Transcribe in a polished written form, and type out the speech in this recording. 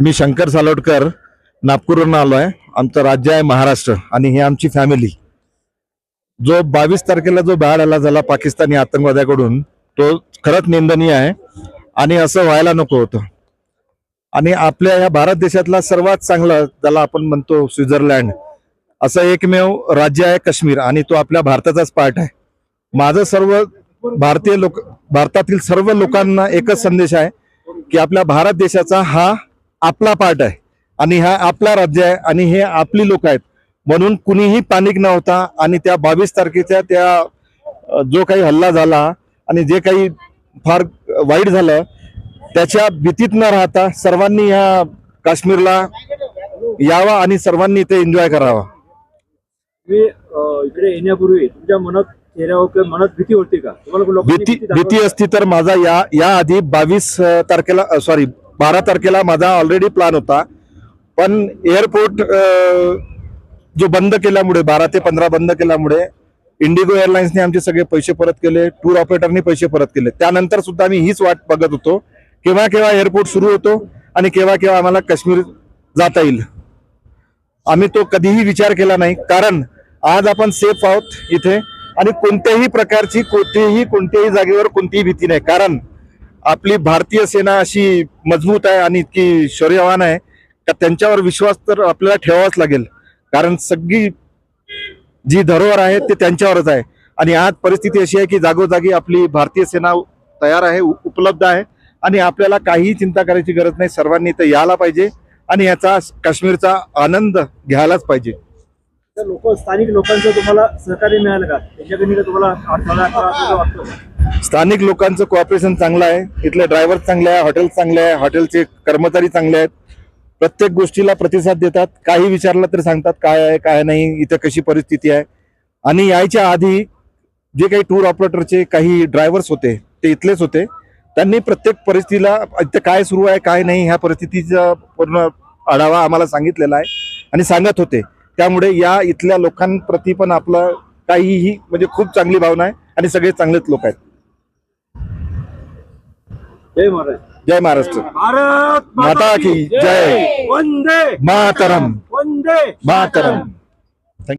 मी शंकर सालोटकर नागपूरवरून आलो आहे। आमचं राज्य आहे महाराष्ट्र आणि ही आमची फॅमिली। जो 22 तारखेला जो बाहेर आला झाला पाकिस्तानी आतंकवाद्याकडून तो खरंच निंदनीय आहे आणि असं व्हायला नको होतं। आणि आपल्या या भारत देशातला सर्वात चांगला ज्याला आपण म्हणतो स्वित्झर्लंड असं एकमेव राज्य आहे काश्मीर आणि तो आपल्या भारताचाच पार्ट आहे। माझं सर्व भारतीय लोक भारतातील सर्व लोकांना एकच संदेश आहे की आपल्या भारत देशाचा हा आपला पार्ट आहे आणि हा आपला राज्य आहे आणि हे आपली लोक आहेत। म्हणून कुणीही पॅनिक न होता आणि त्या 22 तारखेच्या त्या जो काही हल्ला झाला आणि जे काही फार वाईट झालं त्याच्या भीतीत न राहता सर्वांनी या काश्मीरला यावा आणि सर्वांनी इथे एन्जॉय करावा। मी इकडे येण्यापूर्वी तुमच्या मनात चेहऱ्यावर किंवा मनात भीती होती का? तुम्हाला भीती असती तर माझा या आधी 12 तारखेला माझा ऑलरेडी प्लॅन होता, पण एअरपोर्ट जो बंद केल्यामुळे 12 ते 15 बंद केल्यामुळे इंडिगो एअरलाइन्सने आमचे सगळे पैसे परत केले, टूर ऑपरेटरने पैसे परत केले। त्यानंतर सुद्धा आम्ही हीच वाट बघत होतो केव्हा केव्हा एअरपोर्ट सुरू होतो आणि केव्हा केव्हा आम्हाला काश्मीर जाता येईल। आम्ही तो कधीही विचार केला नाही, कारण आज आपण सेफ आहोत इथे आणि कोणत्याही प्रकारची कोणत्याही जागेवर कोणतीही भीती नाही, कारण आपली भारतीय सेना अशी मजबूत आहे आणि इतकी शौर्यवान आहे का त्यांच्यावर विश्वास तर आपल्याला ठेवावाच लागेल, कारण सगळी जी धरोहर आहे ते त्यांच्यावरच आहे। आणि आज परिस्थिती अशी आहे की जागोजागी आपली भारतीय सेना तयार आहे, उपलब्ध आहे आणि आपल्याला काहीही चिंता करायची गरज नाही। सर्वांनी इथे यायला पाहिजे आणि याचा काश्मीरचा आनंद घ्यायलाच पाहिजे। स्थानिक लोकांचं तुम्हाला सहकार्य मिळालं का? त्याच्याकडे तुम्हाला स्थानिक लोकांचं कोऑपरेशन चांगलं आहे, इथले ड्रायव्हर चांगले आहे, हॉटेल चांगले आहे, हॉटेलचे कर्मचारी चांगले आहेत, प्रत्येक गोष्टीला प्रतिसाद देतात, काही विचारलं तर सांगतात काय आहे काय नाही, इथं कशी परिस्थिती आहे। आणि यायच्या आधी जे काही टूर ऑपरेटरचे काही ड्रायव्हर्स होते ते इथलेच होते, त्यांनी प्रत्येक परिस्थितीला इथं काय सुरू आहे काय नाही ह्या परिस्थितीचा पूर्ण आढावा आम्हाला सांगितलेला आहे आणि सांगत होते। त्यामुळे या इथल्या लोकांप्रती पण आपलं काहीही म्हणजे खूप चांगली भावना आहे आणि सगळे चांगलेच लोक आहेत। जय महाराज, जय महाराष्ट्र, भारत माता की जय, वंदे मातरम, वंदे मातरम।